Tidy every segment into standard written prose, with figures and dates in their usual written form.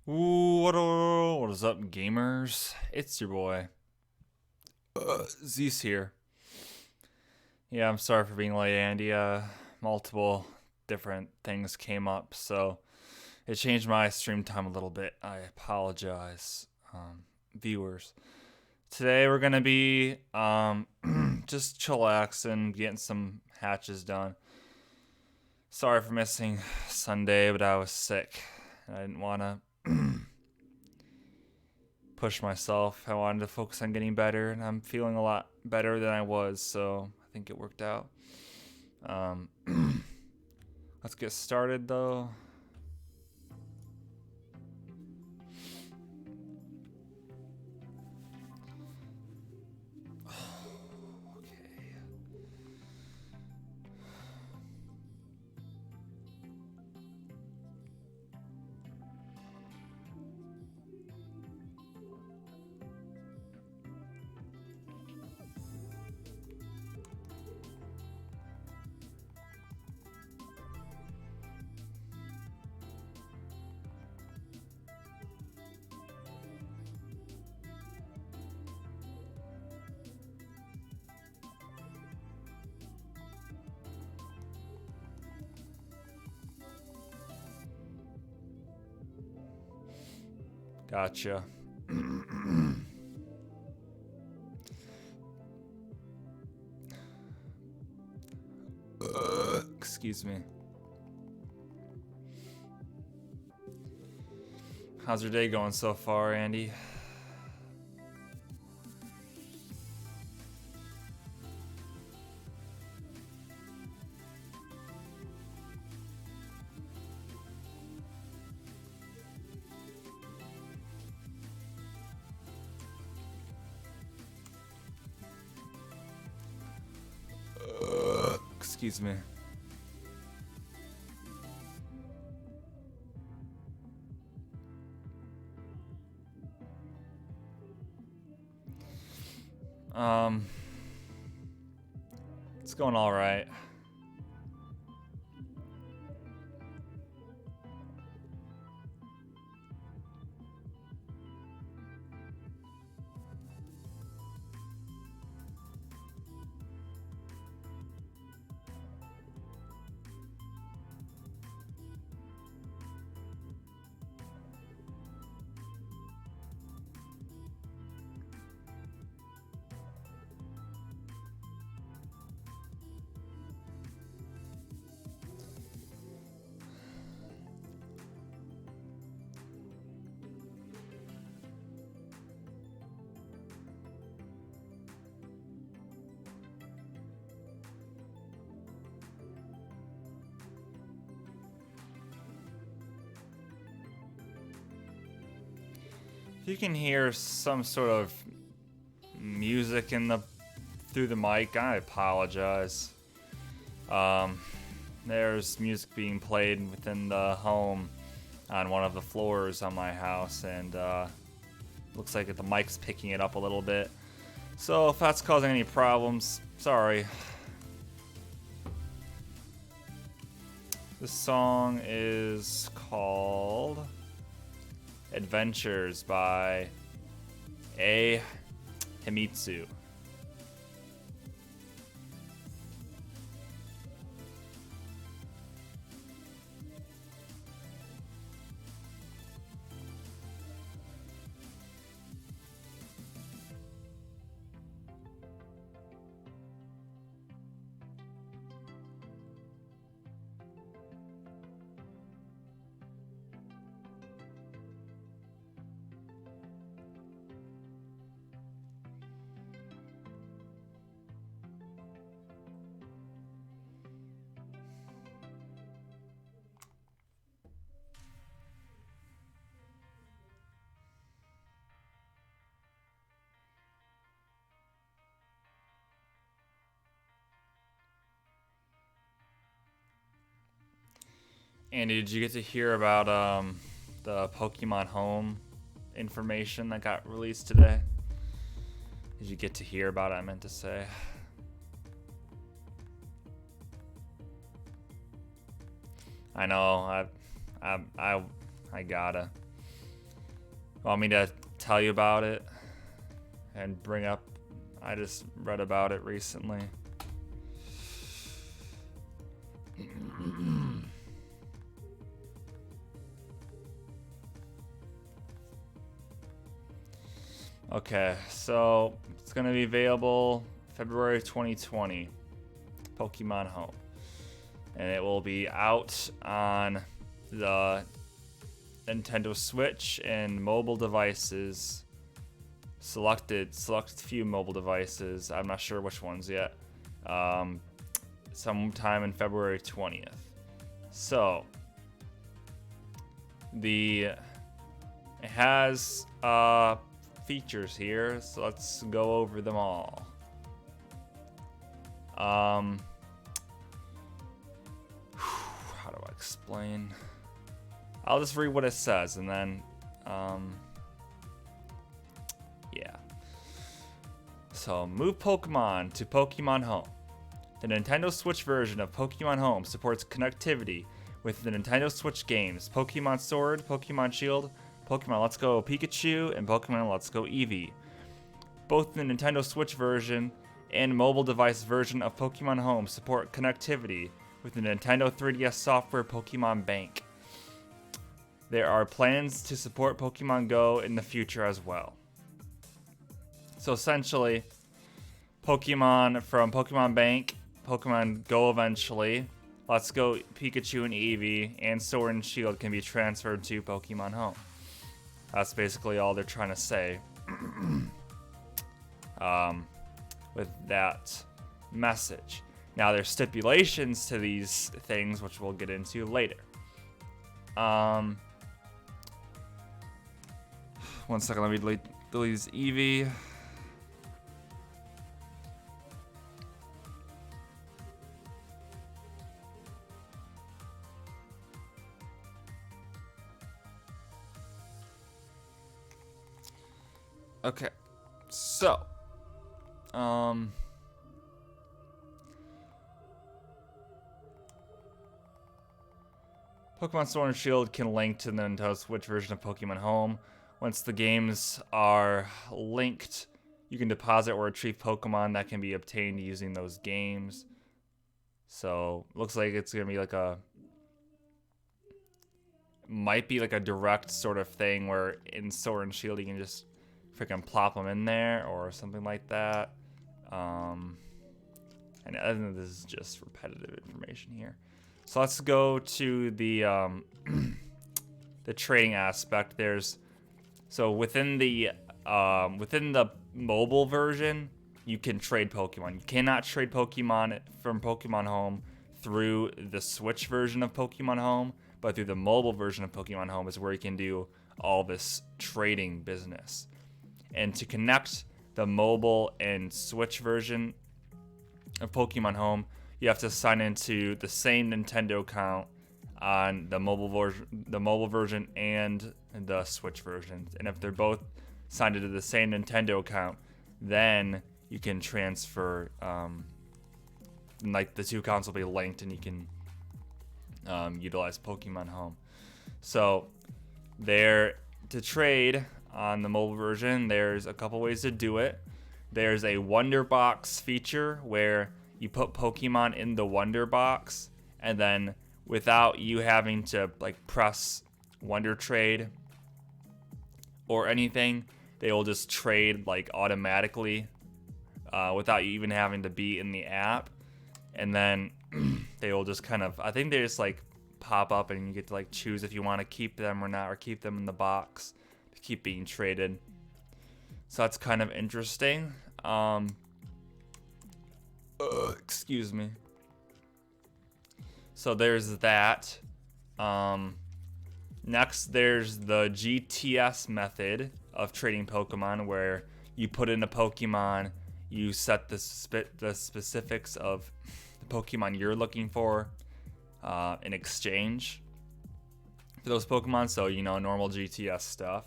What is up, gamers? It's your boy, Zeus here. Yeah, I'm sorry for being late, Andy. Multiple different things came up, so it changed my stream time a little bit. I apologize, viewers. Today we're gonna be just chillaxing, getting some hatches done. Sorry for missing Sunday, but I was sick. I didn't wanna push myself. I wanted to focus on getting better, and I'm feeling a lot better than I was, so I think it worked out. Um, let's get started, though. Okay. Gotcha. Excuse me. How's your day going so far, Andy? Excuse me. Um, it's going all right. If you can hear some sort of music in the through the mic, I apologize. Um, there's music being played within the home on one of the floors on my house, and looks like the mic's picking it up a little bit. So if that's causing any problems, sorry. This song is called Adventures by A. Himitsu. Andy, did you get to hear about the Pokemon Home information that got released today? Did you get to hear about it? I meant to say. I know. I gotta. Want me to tell you about it and bring up? I just read about it recently. Okay, so it's gonna be available February 2020, Pokemon Home, and it will be out on the Nintendo Switch and mobile devices. Select few mobile devices. I'm not sure which ones yet. Sometime in February 20th. So it has features here, so let's go over them all. How do I explain? I'll just read what it says and then yeah. So move Pokemon to Pokemon Home. The Nintendo Switch version of Pokemon Home supports connectivity with the Nintendo Switch games Pokemon Sword, Pokemon Shield, Pokemon Let's Go Pikachu, and Pokemon Let's Go Eevee. Both the Nintendo Switch version and mobile device version of Pokemon Home support connectivity with the Nintendo 3DS software Pokemon Bank. There are plans to support Pokemon Go in the future as well. So essentially, Pokemon from Pokemon Bank, Pokemon Go eventually, Let's Go Pikachu and Eevee, and Sword and Shield can be transferred to Pokemon Home. That's basically all they're trying to say with that message. Now there's stipulations to these things, which we'll get into later. One second, let me delete these Eevee. Okay, so, Pokemon Sword and Shield can link to the Nintendo Switch version of Pokemon Home. Once the games are linked, you can deposit or retrieve Pokemon that can be obtained using those games. So, looks like it's gonna be like might be like a direct sort of thing where in Sword and Shield you can just freaking plop them in there or something like that. And other than this is just repetitive information here. So let's go to the the trading aspect. So within the mobile version, you can trade Pokemon. You cannot trade Pokemon from Pokemon Home through the Switch version of Pokemon Home, but through the mobile version of Pokemon Home is where you can do all this trading business. And to connect the mobile and Switch version of Pokemon Home, you have to sign into the same Nintendo account on the mobile version and the Switch version. And if they're both signed into the same Nintendo account, then you can transfer. Like the two accounts will be linked, and you can utilize Pokemon Home. So there to trade. On the mobile version, there's a couple ways to do it. There's a Wonder Box feature where you put Pokemon in the Wonder Box, and then without you having to like press Wonder Trade or anything, they will just trade like automatically without you even having to be in the app. And then they will just kind of, I think they just like pop up and you get to like choose if you want to keep them or not, or keep them in the box. Keep being traded. So that's kind of interesting. Excuse me. So there's that. Next, there's the GTS method of trading Pokemon, where you put in a Pokemon, you set the specifics of the Pokemon you're looking for in exchange for those Pokemon. So, you know, normal GTS stuff.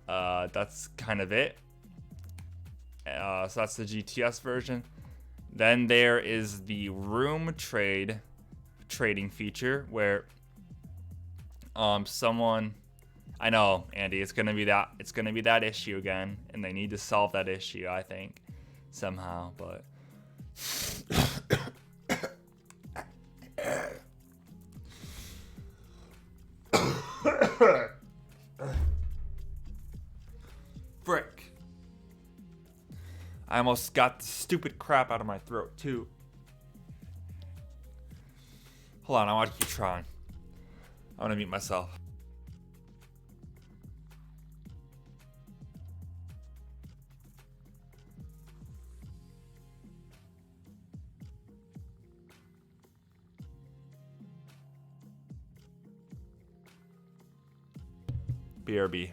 That's kind of it. So that's the GTS version. Then there is the room trading feature, where Someone, I know, Andy, it's gonna be that issue again, and they need to solve that issue, I think, somehow. But frick, I almost got the stupid crap out of my throat too. Hold on, I want to keep trying. I want to mute myself. BRB.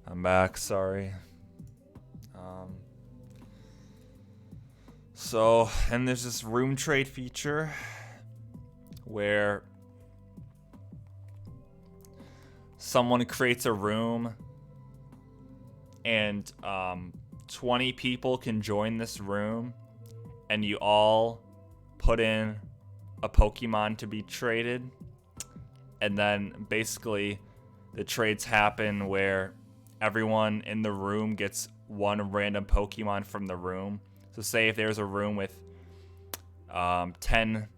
I'm back, sorry. And there's this room trade feature where someone creates a room and 20 people can join this room, and you all put in a Pokemon to be traded, and then basically the trades happen where everyone in the room gets one random Pokemon from the room. So say if there's a room with 10,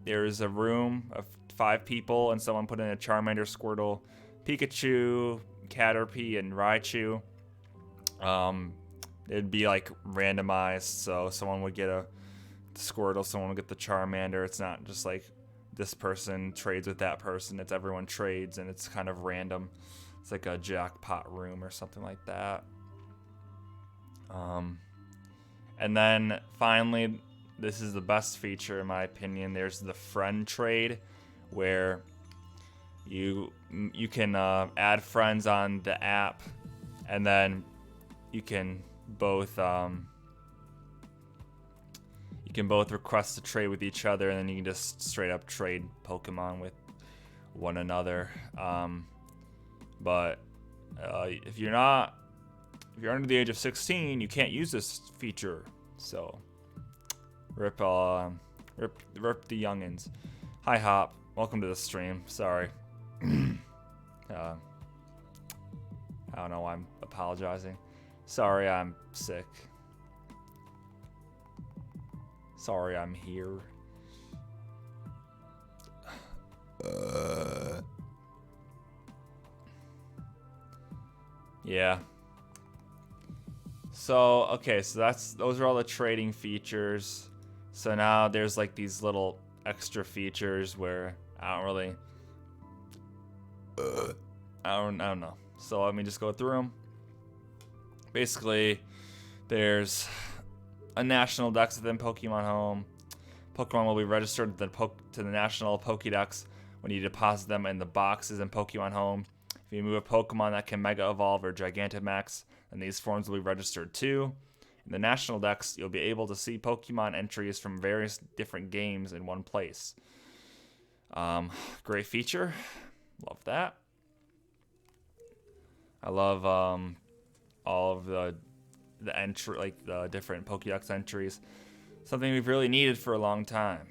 there's a room of 5 people and someone put in a Charmander, Squirtle, Pikachu, Caterpie, and Raichu. It'd be like randomized, so someone would get a Squirtle, someone would get the Charmander. It's not just like this person trades with that person, it's everyone trades, and it's kind of random. It's like a jackpot room or something like that. And then finally, this is the best feature in my opinion. There's the friend trade, where you can add friends on the app, and then you can both request to trade with each other, and then you can just straight up trade Pokemon with one another. But if you're under the age of 16, you can't use this feature. So rip the youngins. Hi Hop, welcome to the stream. Sorry. I don't know why I'm apologizing. Sorry, I'm sick. Sorry, I'm here. Yeah. So, okay, so those are all the trading features. So now there's like these little extra features where I don't know. So let me just go through them. Basically, there's a national dex within Pokemon Home. Pokemon will be registered to the National Pokédex when you deposit them in the boxes in Pokemon Home. If you move a Pokemon that can Mega Evolve or Gigantamax, then these forms will be registered too. In the National Dex, you'll be able to see Pokemon entries from various different games in one place. Great feature. Love that. I love all of the entry, like the different Pokédex entries. Something we've really needed for a long time.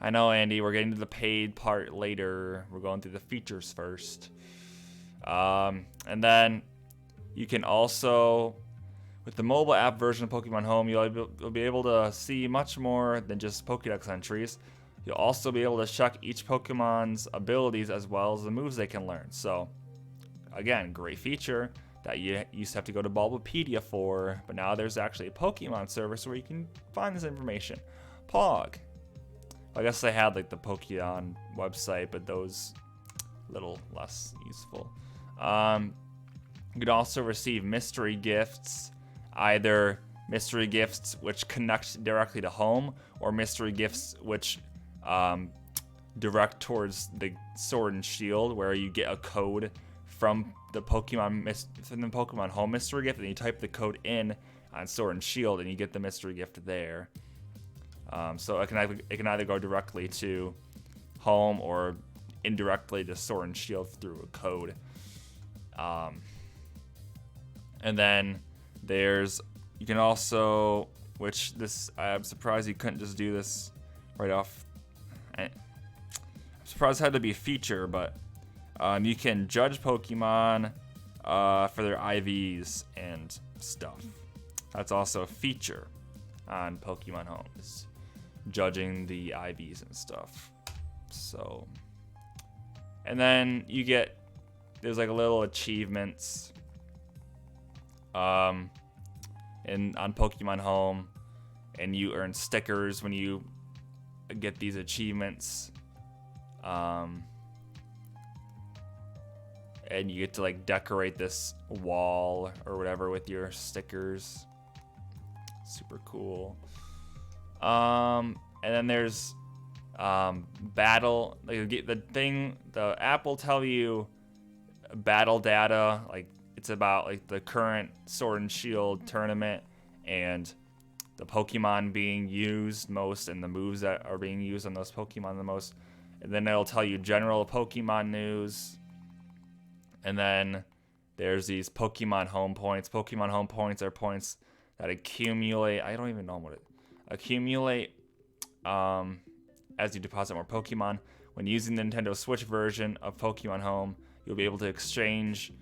I know, Andy, we're getting to the paid part later. We're going through the features first. And then you can also, with the mobile app version of Pokemon Home, you'll be able to see much more than just Pokédex entries. You'll also be able to check each Pokemon's abilities as well as the moves they can learn. So, again, great feature that you used to have to go to Bulbapedia for, but now there's actually a Pokemon service where you can find this information. Pog. I guess they had like the Pokemon website, but those a little less useful. You could also receive mystery gifts, either mystery gifts which connect directly to home, or mystery gifts which direct towards the Sword and Shield, where you get a code from the Pokemon Home mystery gift, and you type the code in on Sword and Shield, and you get the mystery gift there. So it can either go directly to home or indirectly to Sword and Shield through a code. And then you can also, which this, I'm surprised you couldn't just do this right off. I'm surprised it had to be a feature, but you can judge Pokemon for their IVs and stuff. That's also a feature on Pokemon Home, is judging the IVs and stuff. So, and then there's like a little achievements on Pokemon Home, and you earn stickers when you get these achievements. And you get to like decorate this wall or whatever with your stickers. Super cool. And then there's battle, like the app will tell you battle data, like it's about like the current Sword and Shield tournament and the Pokemon being used most and the moves that are being used on those Pokemon the most. And then it'll tell you general Pokemon news. And then there's these Pokemon Home points. Pokemon Home points are points that accumulate. I don't even know what it accumulate as you deposit more Pokemon. When using the Nintendo Switch version of Pokemon Home, you'll be able to exchange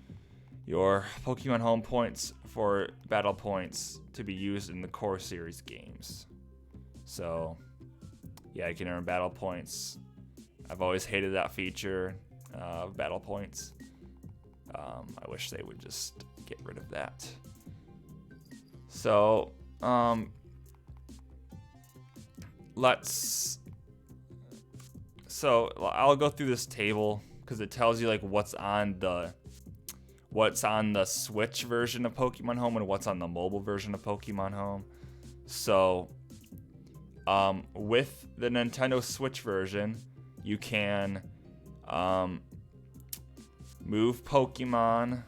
your Pokemon Home points for battle points to be used in the core series games. So, yeah, you can earn battle points. I've always hated that feature of battle points. I wish they would just get rid of that. So, I'll go through this table because it tells you like what's on the Switch version of Pokemon Home and what's on the mobile version of Pokemon Home. So, with the Nintendo Switch version, you can move Pokemon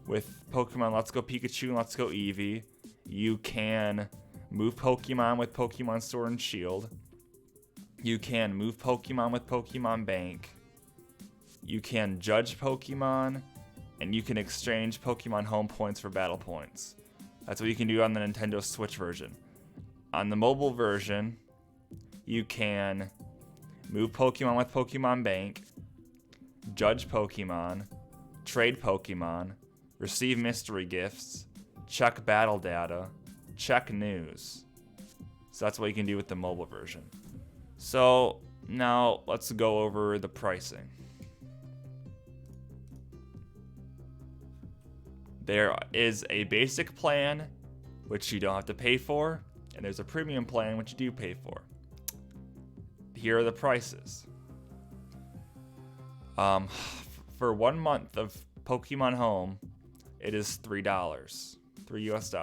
with Pokemon Let's Go Pikachu and Let's Go Eevee. You can move Pokemon with Pokemon Sword and Shield. You can move Pokemon with Pokemon Bank. You can judge Pokemon, and you can exchange Pokemon Home points for battle points. That's what you can do on the Nintendo Switch version. On the mobile version, you can move Pokemon with Pokemon Bank, judge Pokemon, trade Pokemon, receive mystery gifts, check battle data, check news. So that's what you can do with the mobile version. So now let's go over the pricing. There is a basic plan, which you don't have to pay for, and there's a premium plan, which you do pay for. Here are the prices. For 1 month of Pokemon Home, it is $3, $3 US.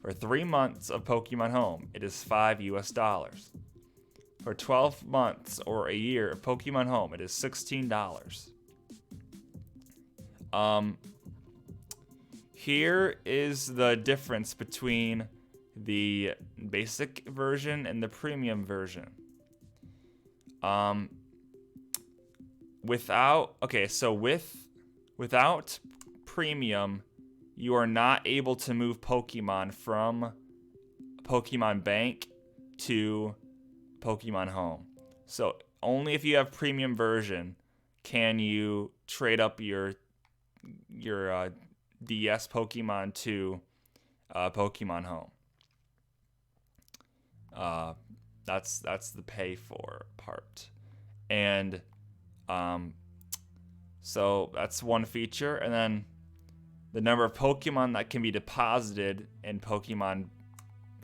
For 3 months of Pokemon Home, it is $5 US. For 12 months or a year of Pokemon Home, it is $16. Here is the difference between the basic version and the premium version. Without premium, you are not able to move Pokemon from Pokemon Bank to Pokemon Home. So only if you have premium version can you trade up your DS Pokemon to Pokemon Home. That's the pay for part. And so that's one feature. And then the number of Pokemon that can be deposited in Pokemon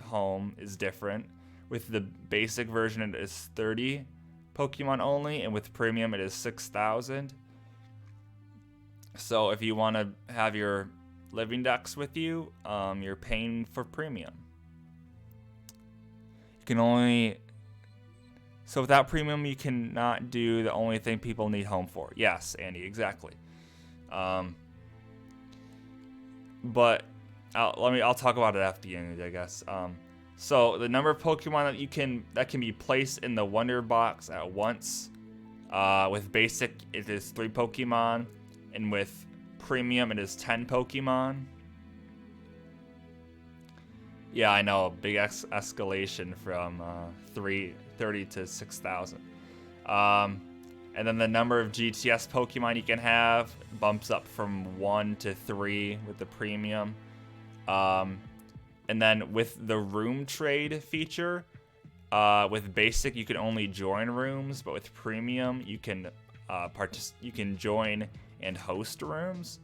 Home is different. With the basic version, it is 30 Pokemon only, and with premium, it is 6,000. So if you want to have your living decks with you, you're paying for premium. You can only... So without premium, you cannot do the only thing people need home for. Yes, Andy, exactly. But I'll talk about it after the end, I guess. So the number of Pokemon that can be placed in the Wonder Box at once. With basic, it is 3 Pokemon, and with premium, it is 10 Pokemon. Yeah, I know, big escalation from 30 to 6,000. And then the number of GTS Pokemon you can have bumps up from 1 to 3 with the premium. And then with the room trade feature, with basic you can only join rooms, but with premium you can join and host rooms.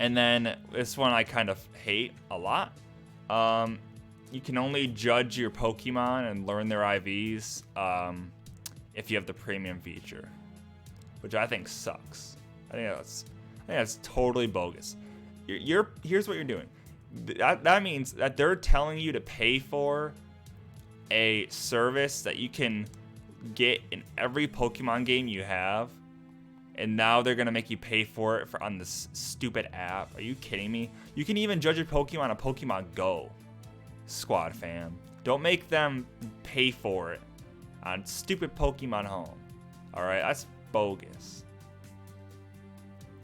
And then this one I kind of hate a lot. You can only judge your Pokemon and learn their IVs if you have the premium feature, which I think sucks. I think that's totally bogus. Here's what you're doing. That means that they're telling you to pay for a service that you can get in every Pokemon game you have, and now they're gonna make you pay for it on this stupid app. Are you kidding me? You can even judge your Pokemon on Pokemon Go, Squad fam. Don't make them pay for it on stupid Pokemon Home. All right, that's bogus.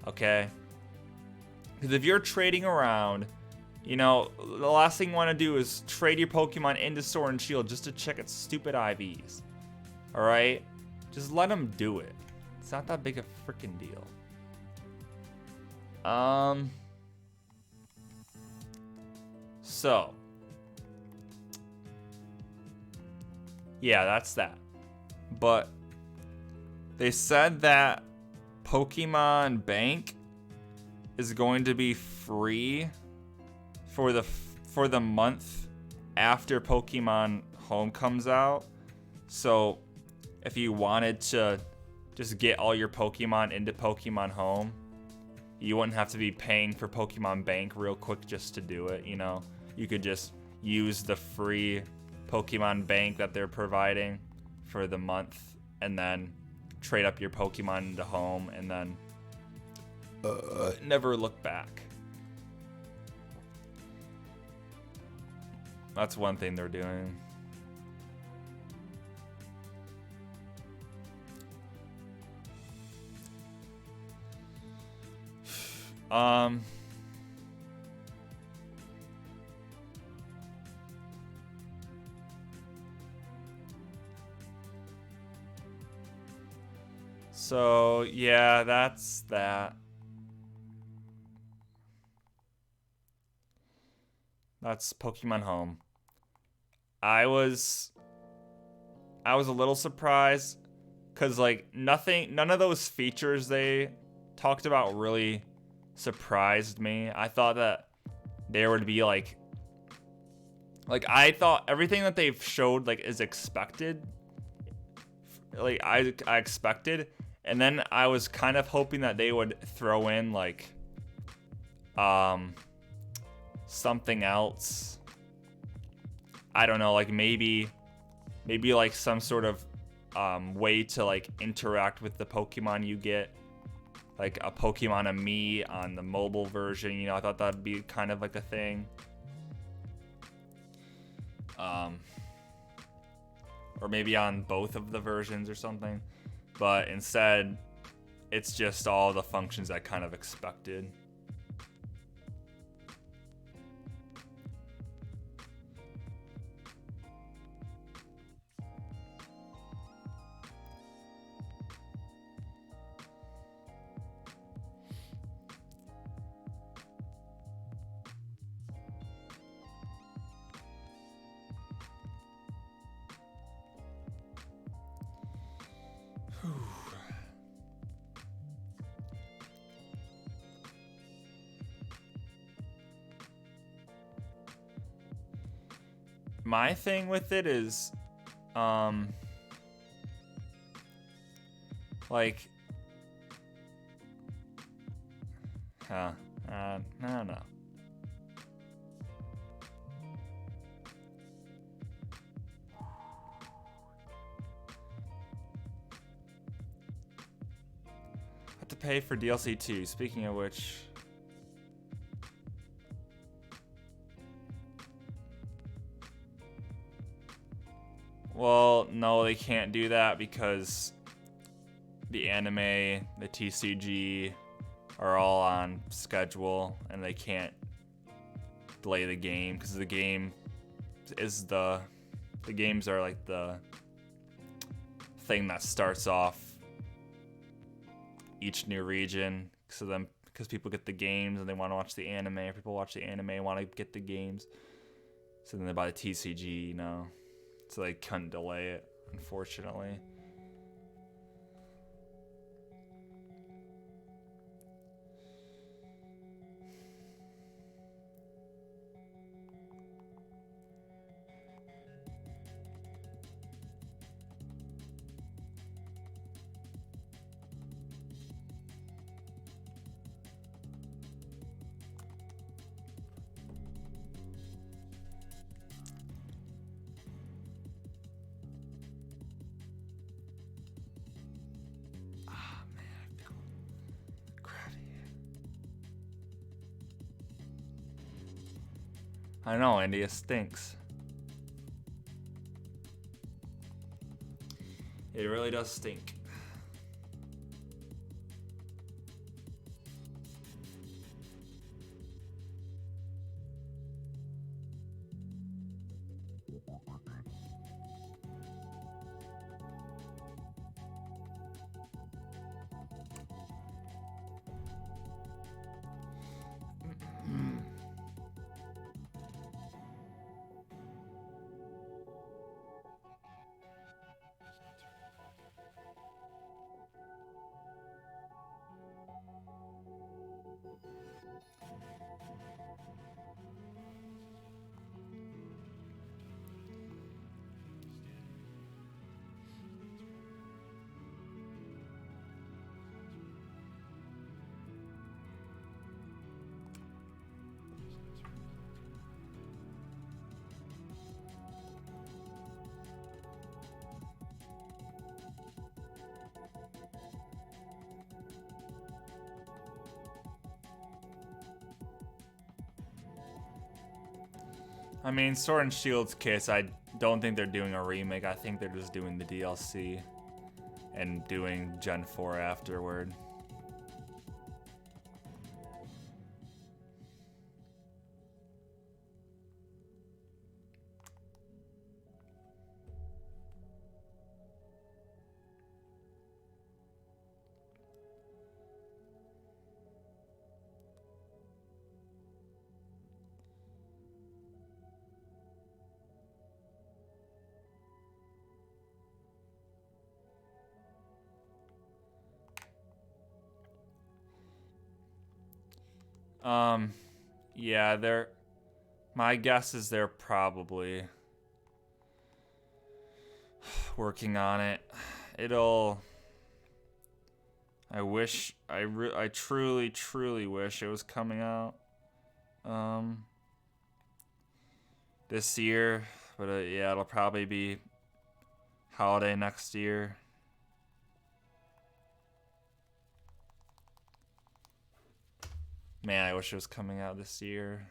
Okay, because if you're trading around, you know, the last thing you want to do is trade your Pokemon into Sword and Shield just to check its stupid IVs. All right, just let them do it. It's not that big a freaking deal. So, yeah, that's that. But they said that Pokemon Bank is going to be free for the month after Pokemon Home comes out. So if you wanted to just get all your Pokemon into Pokemon Home, you wouldn't have to be paying for Pokemon Bank real quick just to do it, you know? You could just use the free Pokemon Bank that they're providing for the month and then trade up your Pokemon into Home and then never look back. That's one thing they're doing. So yeah, that's that. That's Pokemon Home. I was a little surprised because like none of those features they talked about really surprised me. I thought that there would be like I thought everything that they've showed like is expected. Like I expected, and then I was kind of hoping that they would throw in like something else. I don't know, like maybe like some sort of way to like interact with the Pokemon you get, like a Pokemon of me on the mobile version. You know, I thought that'd be kind of like a thing. Or maybe on both of the versions or something. But instead, it's just all the functions I kind of expected. my thing with it is, like, I don't know. Have to pay for DLC too. Speaking of which, well, no, they can't do that because the anime, the TCG are all on schedule, and they can't delay the game because the game is the games are like the thing that starts off each new region. So then, because people get the games and they want to watch the anime, people watch the anime and want to get the games, so then they buy the TCG, you know. So they couldn't delay it, unfortunately. I know, India stinks. It really does stink. I mean, Sword and Shield's case, I don't think they're doing a remake. I think they're just doing the DLC and doing Gen 4 afterward. Yeah, my guess is they're probably working on it. I truly wish it was coming out this year, but yeah, it'll probably be holiday next year. Man, I wish it was coming out this year.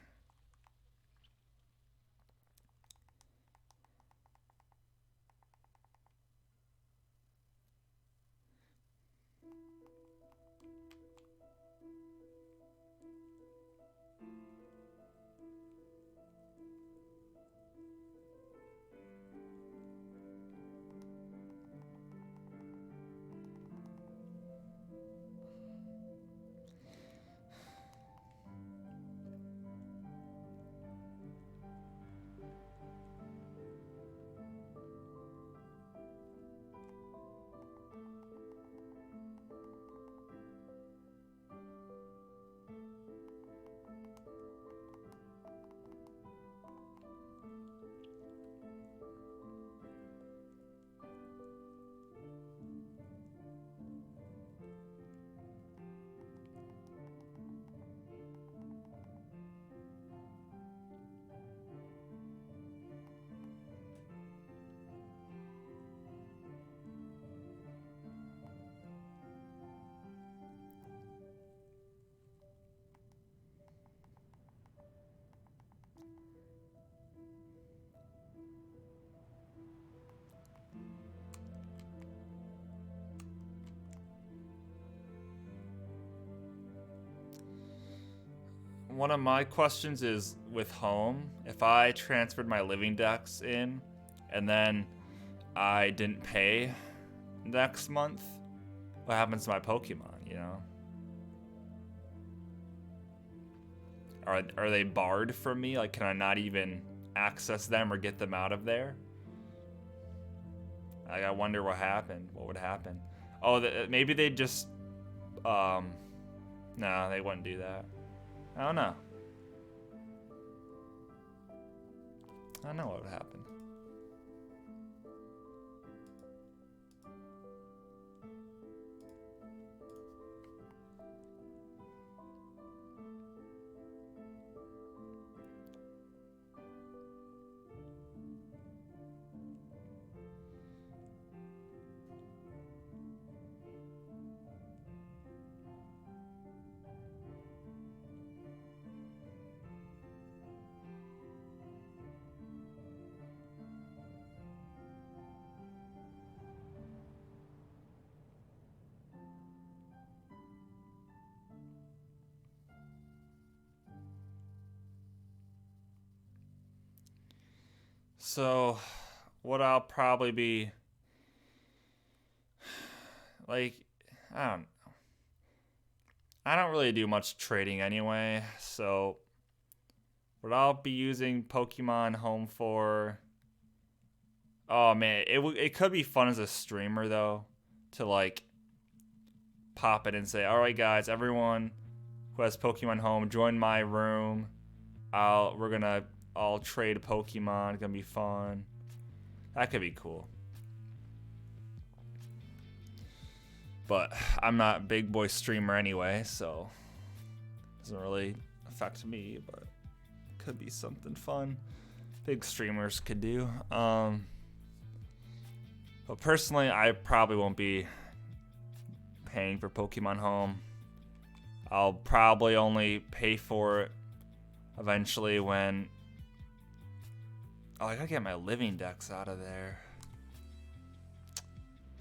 one of my questions is with home, if I transferred my living dex in and then I didn't pay next month, what happens to my Pokemon, you know? Are they barred from me? Like, can I not even access them or get them out of there? Like, I wonder what happened. What would happen? Oh, maybe they just... No, they wouldn't do that. I don't know. I don't know what would happen. So, what I'll probably be like, I don't know. I don't really do much trading anyway, so what I'll be using Pokemon Home for. Oh man, it could be fun as a streamer though, to like pop it and say, all right guys, everyone who has Pokemon Home, join my room. We're gonna all trade Pokemon. It's gonna be fun. That could be cool. But I'm not a big boy streamer anyway, so it doesn't really affect me, but it could be something fun big streamers could do. But personally, I probably won't be paying for Pokemon Home. I'll probably only pay for it eventually when... Oh, I gotta get my living dex out of there.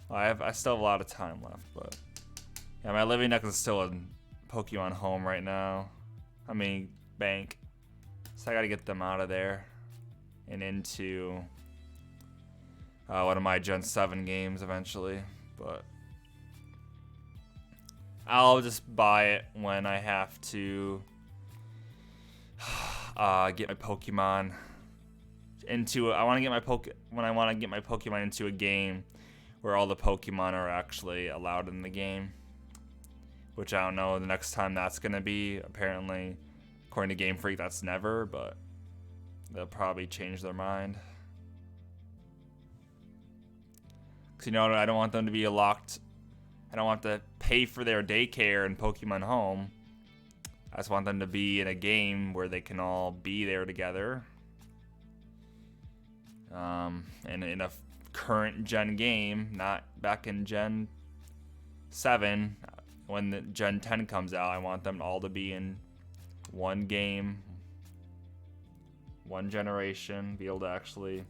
I still have a lot of time left, but yeah, my living dex is still in Pokemon Home right now. I mean, bank. So I gotta get them out of there and into one of my Gen 7 games eventually. But I'll just buy it when I have to get my Pokemon into. I want to get my when I want to get my Pokemon into a game where all the Pokemon are actually allowed in the game, which I don't know the next time that's gonna be. Apparently, according to Game Freak, that's never, but they'll probably change their mind. Cause you know, I don't want them to be locked. I don't want to pay for their daycare in Pokemon Home. I just want them to be in a game where they can all be there together. And in a current gen game, not back in Gen 7. When the Gen 10 comes out, I want them all to be in one game, one generation, be able to actually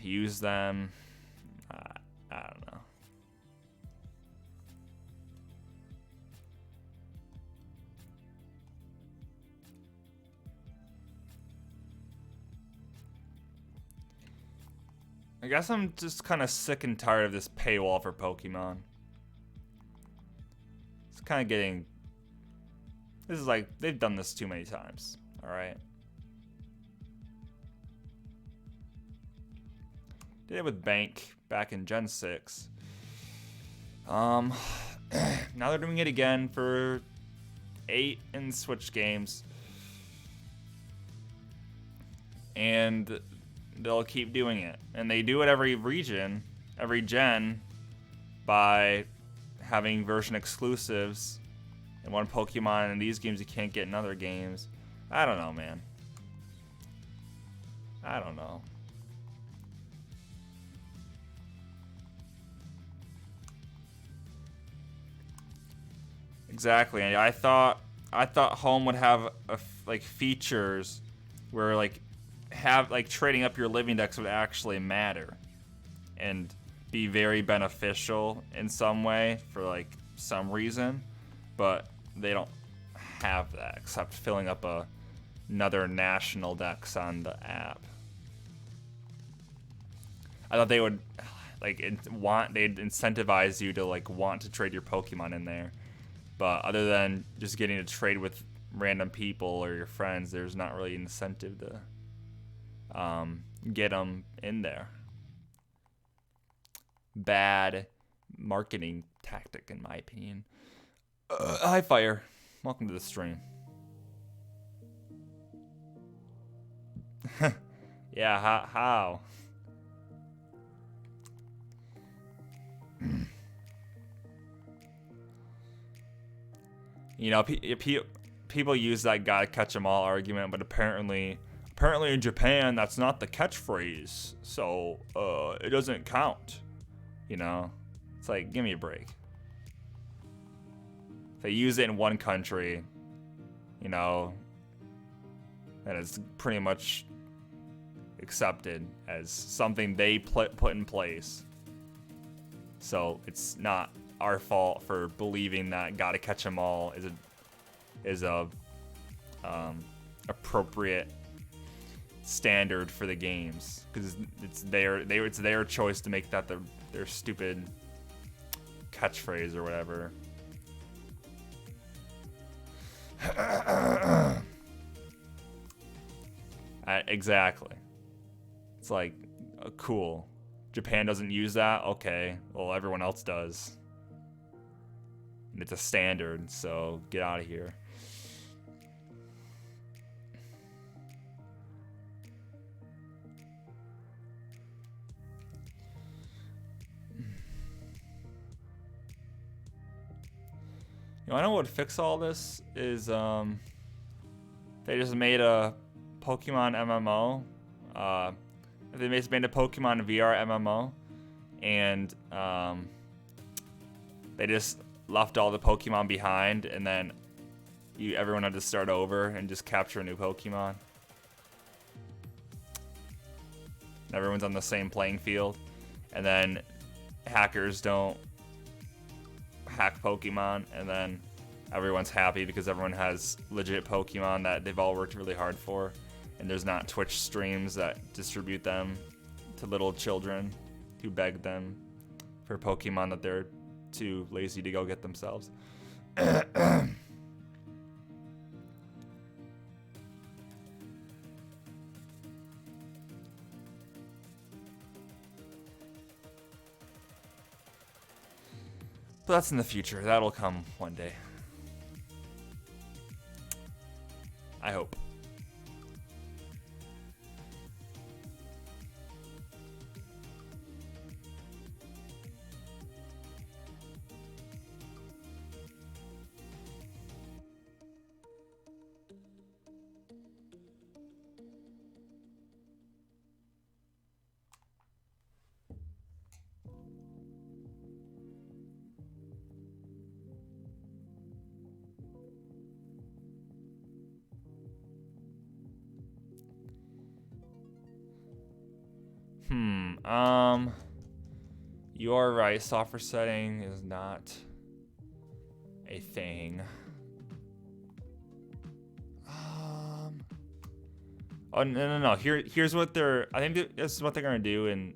use them. I don't know. I guess I'm just kind of sick and tired of this paywall for Pokemon. It's kind of getting... This is like, they've done this too many times, alright? Did it with Bank back in Gen 6. Now they're doing it again for 8 in Switch games. And they'll keep doing it. And they do it every region, every gen, by having version exclusives. And one Pokemon in these games you can't get in other games. I don't know, man. I don't know. Exactly. I thought Home would have like features where like trading up your living dex would actually matter and be very beneficial in some way for like some reason, but they don't have that except filling up another national dex on the app. I thought they would like they'd incentivize you to like want to trade your Pokemon in there, but other than just getting to trade with random people or your friends, there's not really an incentive to get them in there. Bad marketing tactic, in my opinion. Hi, Fire. Welcome to the stream. Yeah, how? You know, people use that "gotta catch 'em all" argument, but apparently in Japan, that's not the catchphrase, so it doesn't count. You know, it's like, give me a break. If they use it in one country, you know, and it's pretty much accepted as something they put in place. So it's not our fault for believing that "gotta catch 'em all" is a appropriate standard for the games, because it's their choice to make that their stupid catchphrase or whatever. Exactly. It's like, cool. Japan doesn't use that? Okay. Well, everyone else does. And it's a standard, so get out of here. You know, I know what would fix all this is they just made a Pokemon MMO. If they just made a Pokemon VR MMO, and they just left all the Pokemon behind, and then everyone had to start over and just capture a new Pokemon. Everyone's on the same playing field, and then hackers don't hack Pokemon, and then everyone's happy because everyone has legit Pokemon that they've all worked really hard for, and there's not Twitch streams that distribute them to little children who beg them for Pokemon that they're too lazy to go get themselves. But that's in the future. That'll come one day. I hope. You are right. Software setting is not a thing. Oh no. Here's what I think this is what they're gonna do in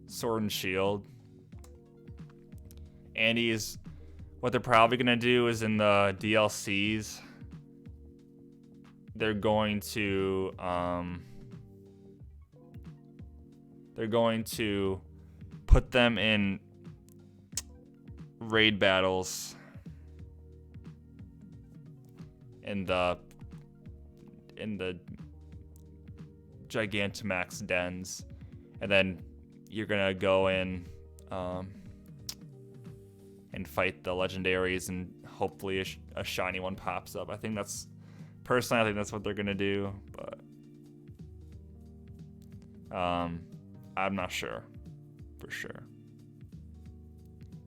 Sword and Shield. What they're probably gonna do is in the DLCs, they're going to put them in raid battles in the Gigantamax dens, and then you're gonna go in and fight the legendaries, and hopefully a shiny one pops up. Personally, I think that's what they're gonna do, but I'm not sure for sure.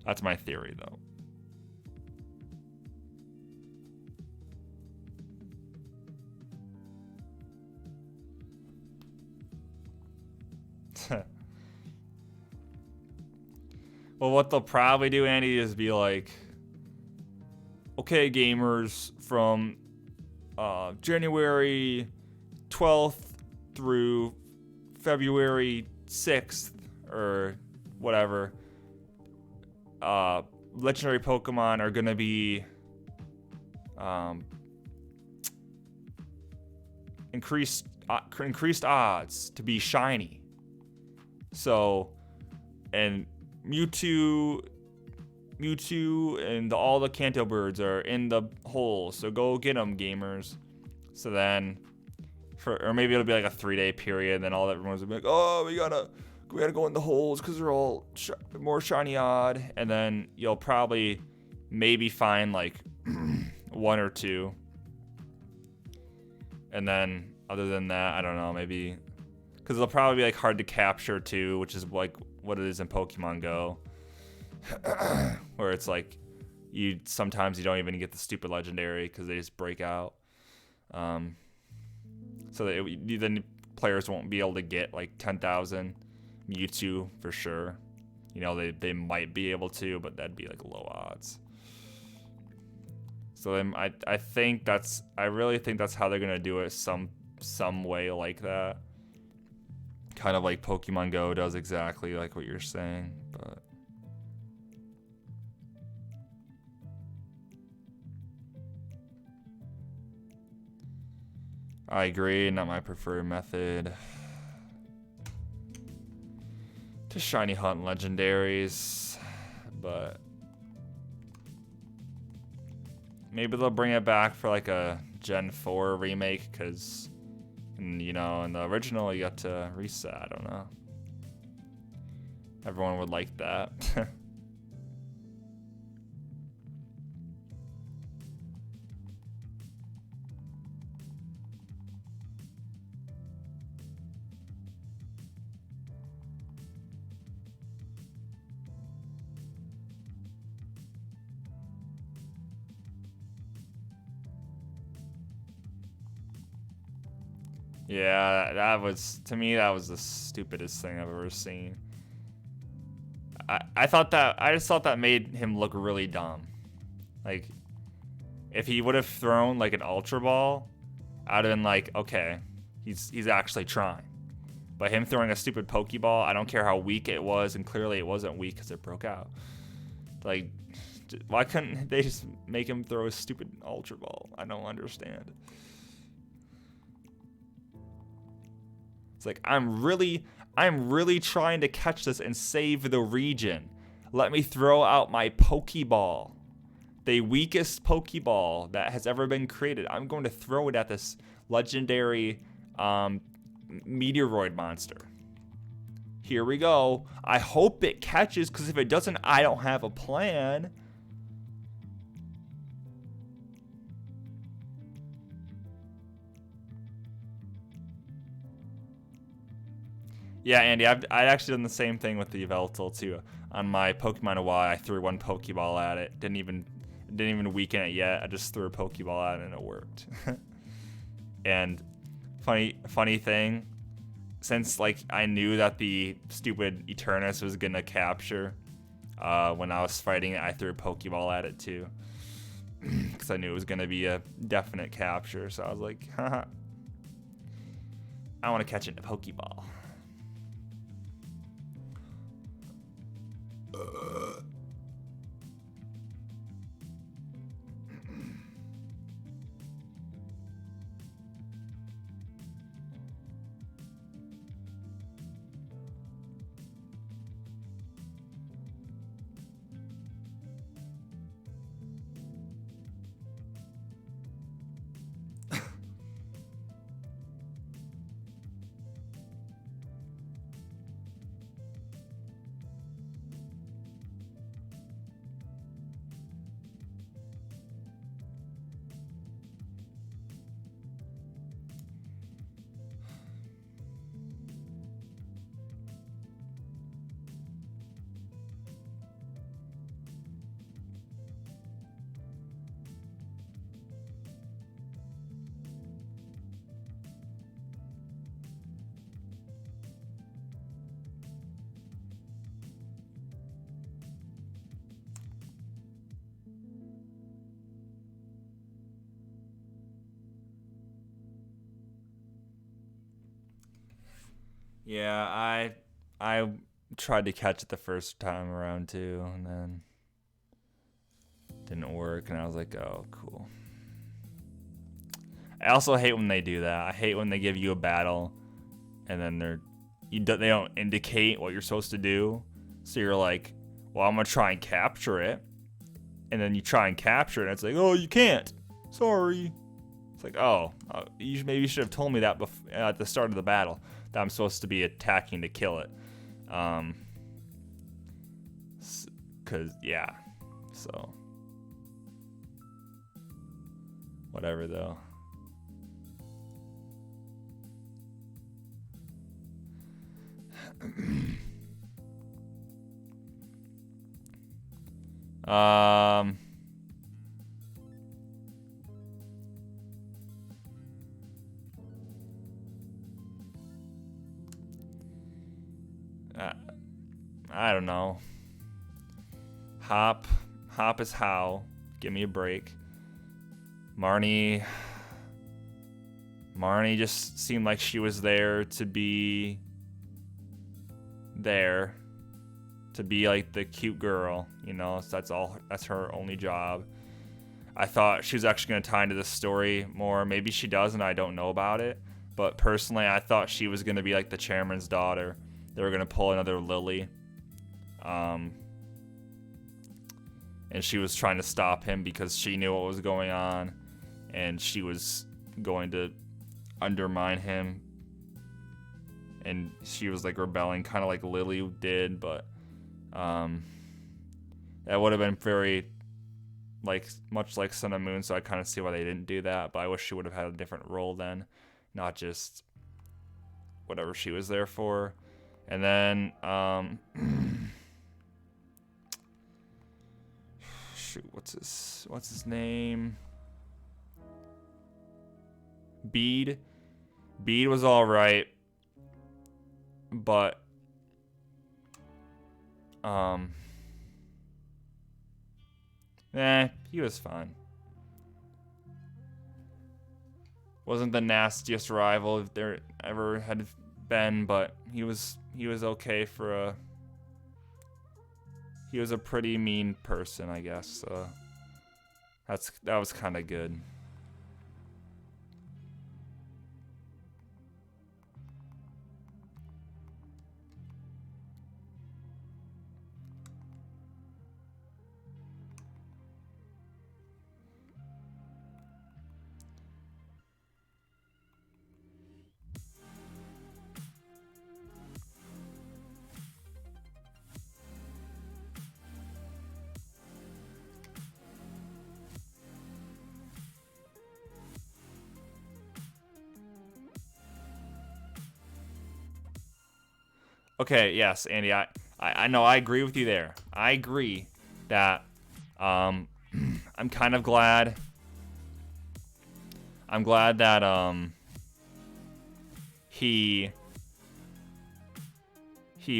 That's my theory, though. Well, what they'll probably do, Andy, is be like, okay, gamers, from January 12th through February 6th or whatever, legendary Pokemon are gonna be increased odds to be shiny. So, and Mewtwo and all the Kanto birds are in the hole. So go get them, gamers. So then, or maybe it'll be like a 3-day period. And then all everyone's gonna be like, oh, we gotta go in the holes because they're all more shiny odd. And then you'll probably maybe find like one or two. And then other than that, I don't know, maybe because they'll probably be like hard to capture too, which is like what it is in Pokemon Go. Where it's like sometimes you don't even get the stupid legendary because they just break out. So that then players won't be able to get like 10,000 Mewtwo for sure. You know, they might be able to, but that'd be like low odds. So then I really think that's how they're gonna do it, some way like that. Kind of like Pokemon Go does exactly like what you're saying, but I agree, not my preferred method. To shiny hunt legendaries, but maybe they'll bring it back for like a Gen 4 remake, because, you know, in the original you got to reset. I don't know. Everyone would like that. Yeah, that was, to me, that was the stupidest thing I've ever seen. I just thought that made him look really dumb. Like, if he would have thrown like an Ultra Ball, I'd have been like, okay, he's actually trying. But him throwing a stupid Pokeball, I don't care how weak it was, and clearly it wasn't weak because it broke out. Like, why couldn't they just make him throw a stupid Ultra Ball? I don't understand. It's like, I'm really trying to catch this and save the region. Let me throw out my Pokeball. The weakest Pokeball that has ever been created. I'm going to throw it at this legendary meteoroid monster. Here we go. I hope it catches, because if it doesn't, I don't have a plan. Yeah, Andy, I'd actually done the same thing with the Yveltal too. On my Pokemon Y, I threw one Pokeball at it. Didn't even weaken it yet. I just threw a Pokeball at it and it worked. And funny thing, since like I knew that the stupid Eternus was gonna capture, when I was fighting it, I threw a Pokeball at it too, because I knew it was gonna be a definite capture. So I was like, haha, I want to catch it in a Pokeball. Yeah, I tried to catch it the first time around too, and then didn't work, and I was like, oh, cool. I also hate when they do that. I hate when they give you a battle, and then they don't indicate what you're supposed to do. So you're like, well, I'm gonna try and capture it, and then you try and capture it, and it's like, oh, you can't. Sorry. It's like, oh, maybe you should have told me that at the start of the battle that I'm supposed to be attacking to kill it. Cause yeah, so whatever though. um. I don't know. Hop is how. Give me a break. Marnie just seemed like she was there to be like the cute girl, you know. So that's her only job. I thought she was actually going to tie into this story more. Maybe she does and I don't know about it. But personally, I thought she was going to be like the chairman's daughter. They were going to pull another Lily. And she was trying to stop him because she knew what was going on. And she was going to undermine him. And she was like rebelling, kind of like Lily did. But that would have been very, like, much like Sun and Moon. So I kind of see why they didn't do that. But I wish she would have had a different role then. Not just whatever she was there for. And then, shoot, what's his name? Bede was all right, but he was fine. Wasn't the nastiest rival if there ever had been, but he was okay for he was a pretty mean person, I guess. So that was kind of good. Okay, yes, Andy, I know I agree with you there. I agree that I'm kind of glad. I'm glad that he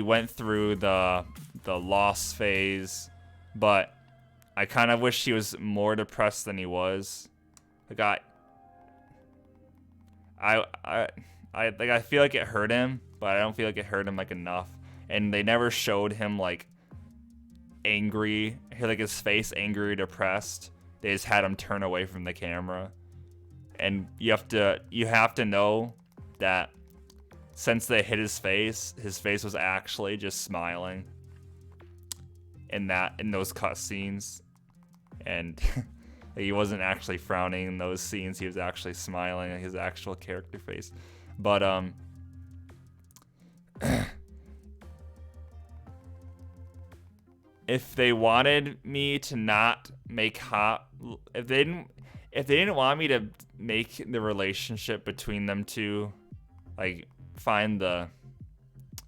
went through the loss phase, but I kind of wish he was more depressed than he was. Like I feel like it hurt him, but I don't feel like it hurt him like enough. And they never showed him like angry, like his face angry or depressed. They just had him turn away from the camera. And you have to know that since they hit his face was actually just smiling in those cutscenes. And he wasn't actually frowning in those scenes. He was actually smiling at his actual character face. But if they wanted me to not make if they didn't want me to make the relationship between them two, like find the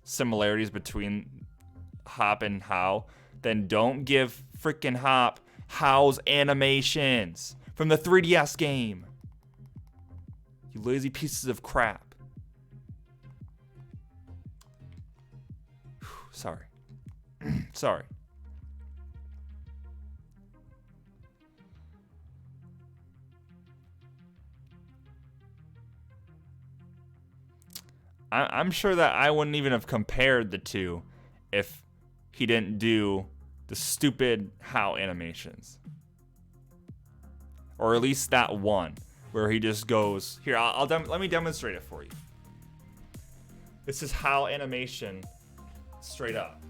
similarities between Hop and How, then don't give freaking Hop How's animations from the 3DS game. You lazy pieces of crap. Sorry. Sorry. I'm sure that I wouldn't even have compared the two if he didn't do the stupid how animations. Or at least that one where he just goes, here, let me demonstrate it for you. This is how animation straight up.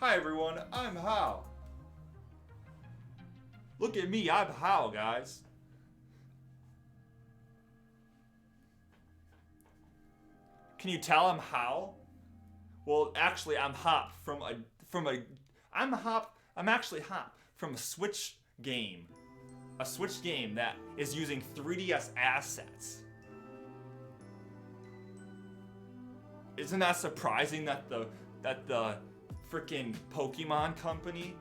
Hi everyone, I'm How. Look at me, I'm How, guys. Can you tell I'm How? Well, actually, I'm Hop I'm actually Hop from a Switch game. A Switch game that is using 3DS assets. Isn't that surprising that the freaking Pokemon company,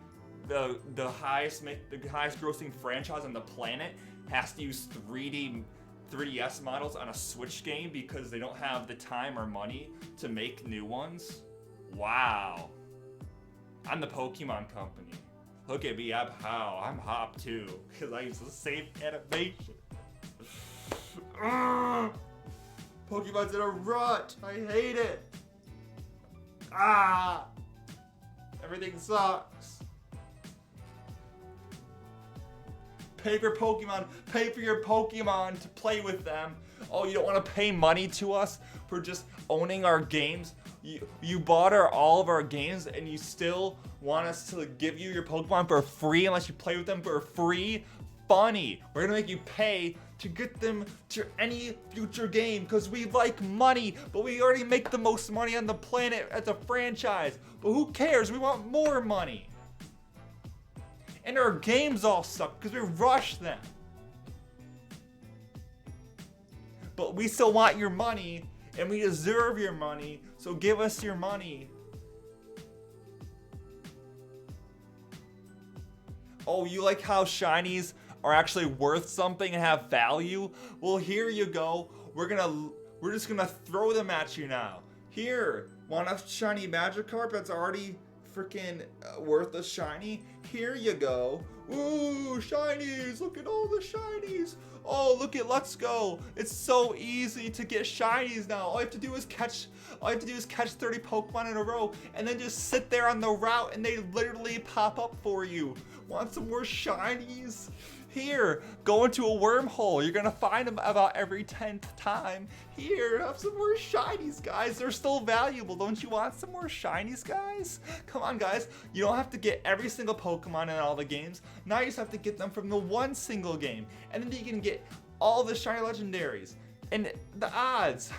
the highest grossing franchise on the planet, has to use 3DS models on a Switch game because they don't have the time or money to make new ones? Wow. I'm the Pokemon company. Look at me, I'm How. I'm Hop too, because I use the same animation. Pokemon's in a rut. I hate it. Everything sucks. Pay for your Pokemon to play with them. Oh, you don't want to pay money to us for just owning our games? You bought all of our games and you still want us to give you your Pokemon for free unless you play with them for free? Funny. We're gonna make you pay to get them to any future game because we like money, but we already make the most money on the planet as a franchise. But who cares? We want more money. And our games all suck because we rush them. But we still want your money and we deserve your money, so give us your money. Oh, you like how shinies are actually worth something and have value? Well, here you go. We're just gonna throw them at you now. Here, want a shiny Magikarp that's already freaking worth a shiny? Here you go. Ooh, shinies! Look at all the shinies. Oh, look at Let's Go. It's so easy to get shinies now. All you have to do is catch 30 Pokemon in a row and then just sit there on the route and they literally pop up for you. Want some more shinies? Here, go into a wormhole. You're gonna find them about every 10th time. Here, have some more shinies, guys. They're still valuable. Don't you want some more shinies, guys? Come on, guys. You don't have to get every single Pokemon in all the games. Now you just have to get them from the one single game. And then you can get all the shiny legendaries. And the odds.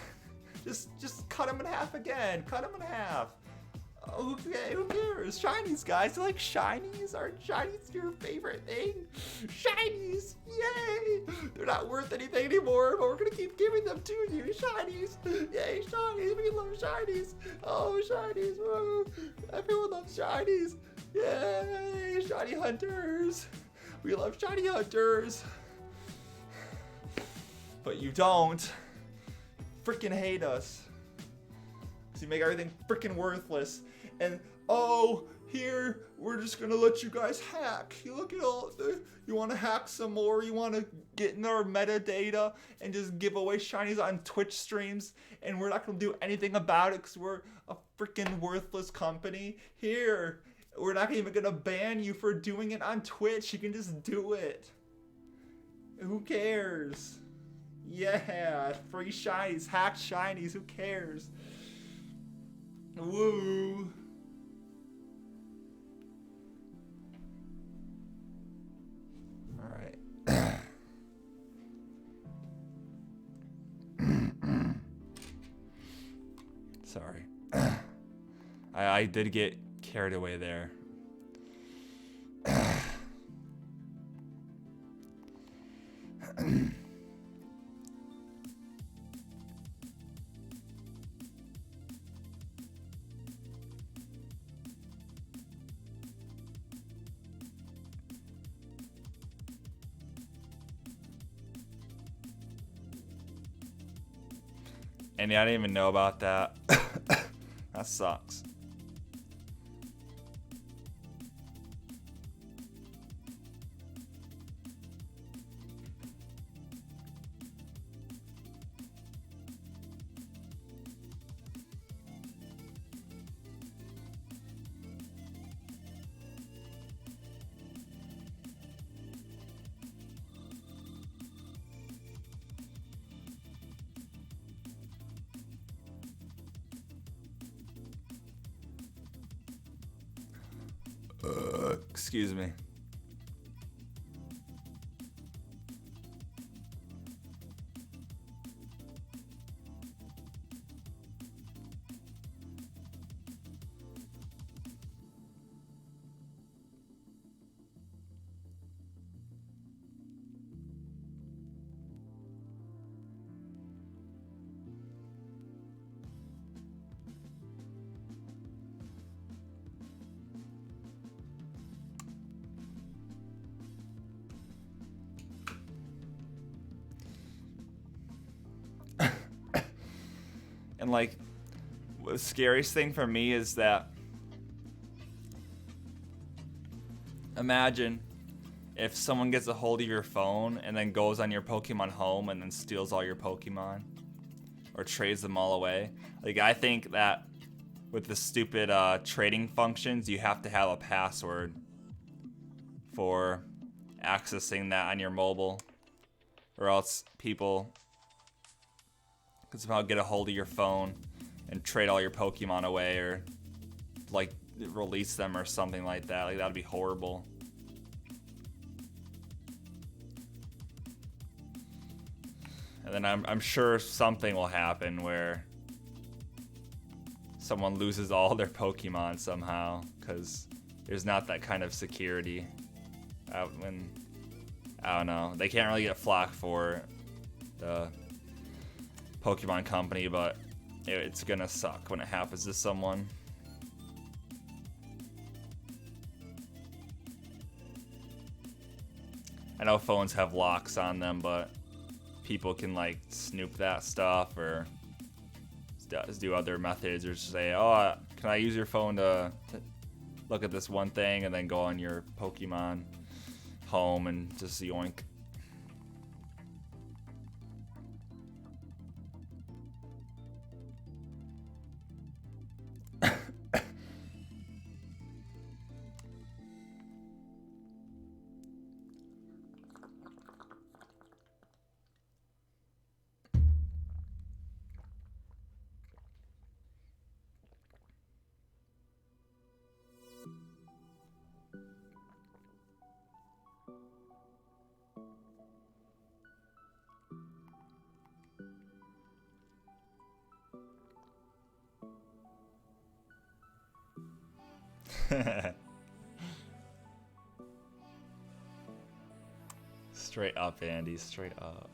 Just cut them in half again. Cut them in half. Okay, who cares? Shinies, guys. You like shinies? Aren't shinies your favorite thing? Shinies! Yay! They're not worth anything anymore, but we're gonna keep giving them to you. Shinies! Yay, shinies! We love shinies! Oh, shinies! Whoa. Everyone loves shinies! Yay! Shiny hunters! We love shiny hunters! But you don't. Freaking hate us. You make everything freaking worthless. And oh, here we're just gonna let you guys hack. You look at all you want to hack some more. You want to get in our metadata and just give away shinies on Twitch streams, and we're not gonna do anything about it because we're a freaking worthless company. Here, we're not even gonna ban you for doing it on Twitch. You can just do it. Who cares? Yeah, free shinies, hacked shinies. Who cares? Woo! Alright. Sorry. I did get carried away there. And yeah, I didn't even know about that. That sucks. Excuse me. And like, the scariest thing for me is that, imagine if someone gets a hold of your phone and then goes on your Pokemon home and then steals all your Pokemon or trades them all away. Like, I think that with the stupid trading functions, you have to have a password for accessing that on your mobile, or else people can somehow get a hold of your phone and trade all your Pokemon away, or like release them or something like that. Like, that'd be horrible. And then I'm sure something will happen where someone loses all their Pokemon somehow, because there's not that kind of security out when, I don't know, they can't really get flack for the Pokemon company, but it's gonna suck when it happens to someone. I know phones have locks on them, but people can like snoop that stuff or do other methods, or say, oh, can I use your phone to look at this one thing, and then go on your Pokemon home and just yoink. Straight up, Andy, straight up.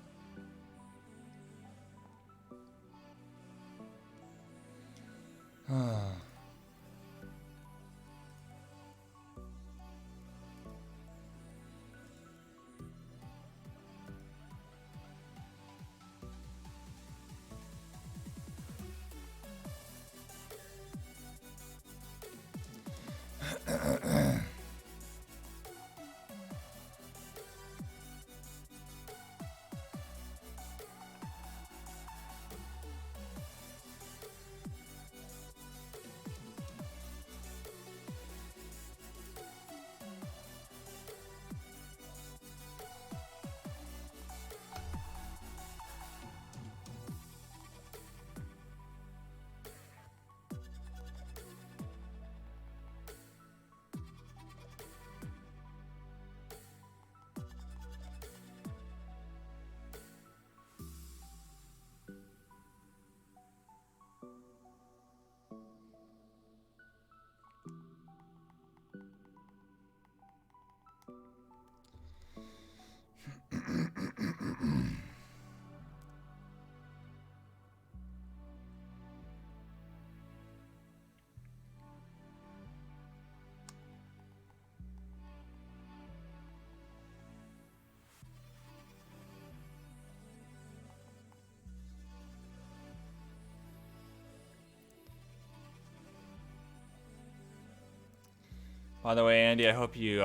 By the way, Andy, I hope you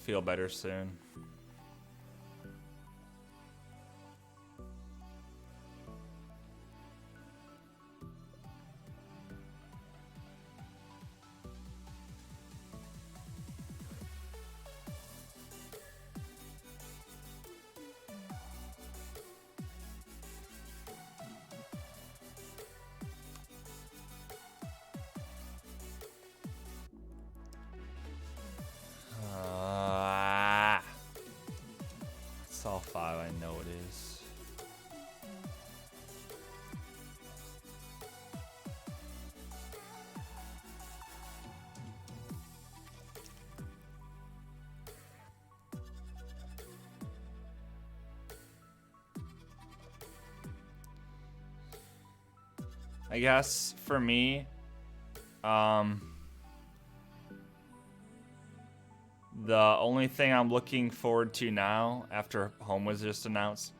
feel better soon. It's all 5, I know it is. I guess for me, the only thing I'm looking forward to now, after Home was just announced,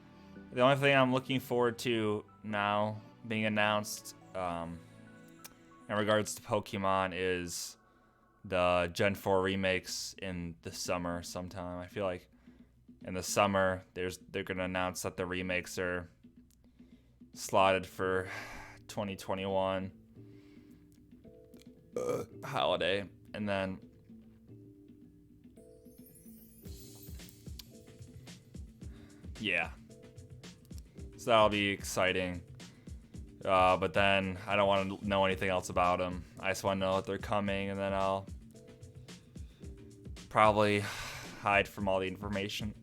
the only thing I'm looking forward to now being announced in regards to Pokemon is the Gen 4 remakes in the summer sometime. I feel like in the summer they're gonna announce that the remakes are slotted for 2021 holiday, and then yeah, so that'll be exciting. But then I don't want to know anything else about them. I just want to know that they're coming, and then I'll probably hide from all the information.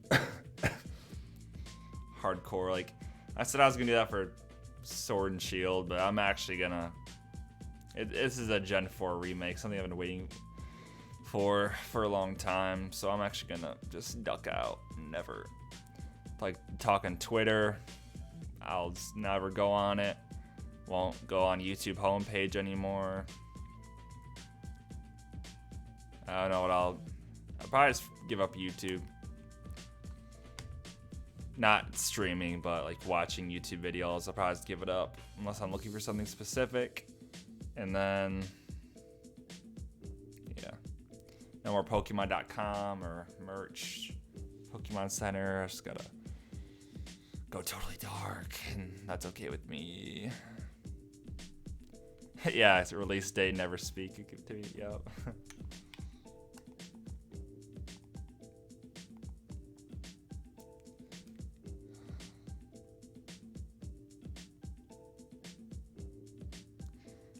Hardcore. Like, I said I was gonna do that for Sword and Shield, but I'm actually gonna. This is a Gen 4 remake, something I've been waiting for a long time. So I'm actually gonna just duck out, and never like talk on Twitter. I'll just never go on it. Won't go on YouTube homepage anymore. I don't know what I'll probably just give up YouTube. Not streaming, but like watching YouTube videos. I'll probably just give it up unless I'm looking for something specific. And then, yeah, no more Pokemon.com or merch. Pokemon Center. I just gotta go totally dark, and that's okay with me. Yeah, it's a release date, never speak. Yep.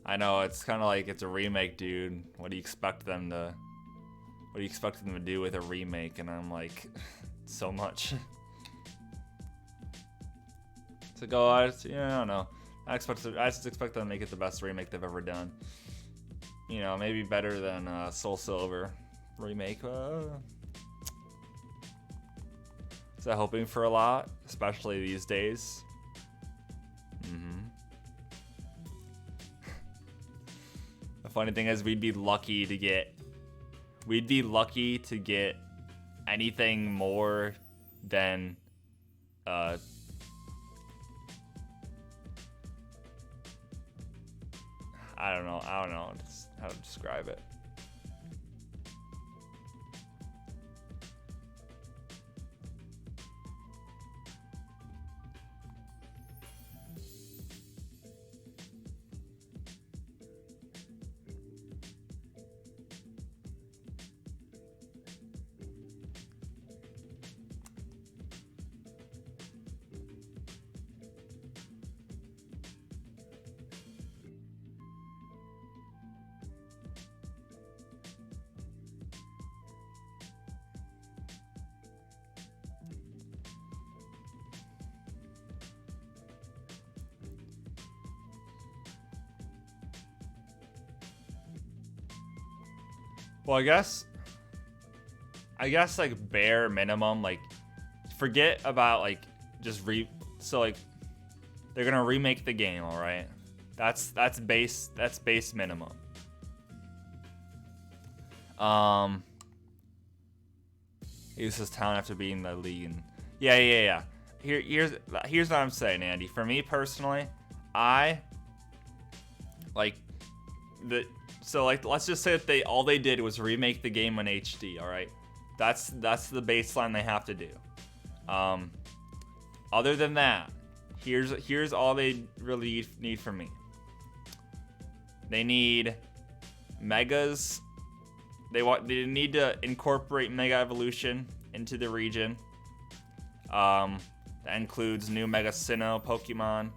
I know, it's kind of like it's a remake, dude. What do you expect them to do with a remake? And I'm like, so much. So go, I don't know. I just expect them to make it the best remake they've ever done. You know, maybe better than Soul Silver remake. So hoping for a lot, especially these days. The funny thing is, we'd be lucky to get anything more than I don't know how to describe it. Well, I guess like bare minimum, like forget about like just so like they're gonna remake the game, all right? That's base minimum. He was his talent after beating the league, and yeah. Here's what I'm saying, Andy. For me personally, I like so like let's just say that all they did was remake the game in HD, all right? That's the baseline they have to do. Other than that, here's all they really need from me. They need megas. They need to incorporate Mega Evolution into the region. That includes new Mega Sinnoh Pokemon.